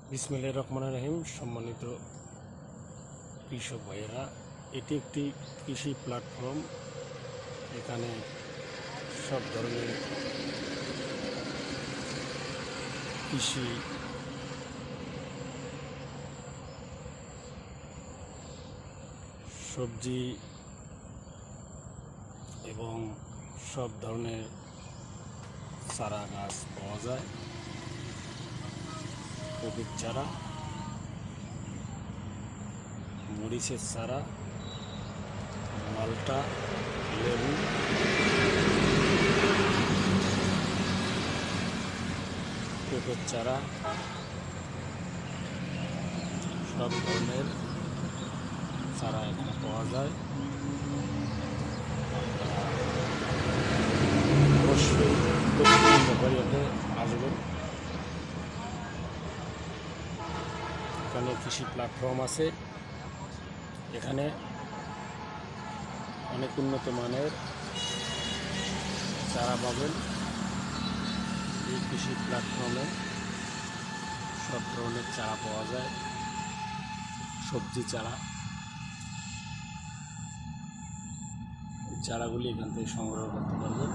বিসমিল্লাহির রহমানির রহিম। সম্মানিত কৃষক ভাইয়েরা, এটি একটি কৃষি প্ল্যাটফর্ম। এখানে সব ধরনের কৃষি সবজি এবং সব ধরনের চারা গাছ পাওয়া যায়। কপির চারা, মরিচের চারা, মালটা, লেবু, পেঁপের চারা, সব ধরনের চারা এখানে পাওয়া যায়। অবশ্যই প্রতিদিন ব্যাপারীতে আসবেন। এখানে কৃষি প্ল্যাটফর্ম আছে। এখানে অনেক উন্নত মানের চারা পাবেন। এই কৃষি প্ল্যাটফর্মে সব ধরনের চারা পাওয়া যায়। সবজি চারা, এই চারাগুলি এখান থেকে সংগ্রহ করতে পারবেন।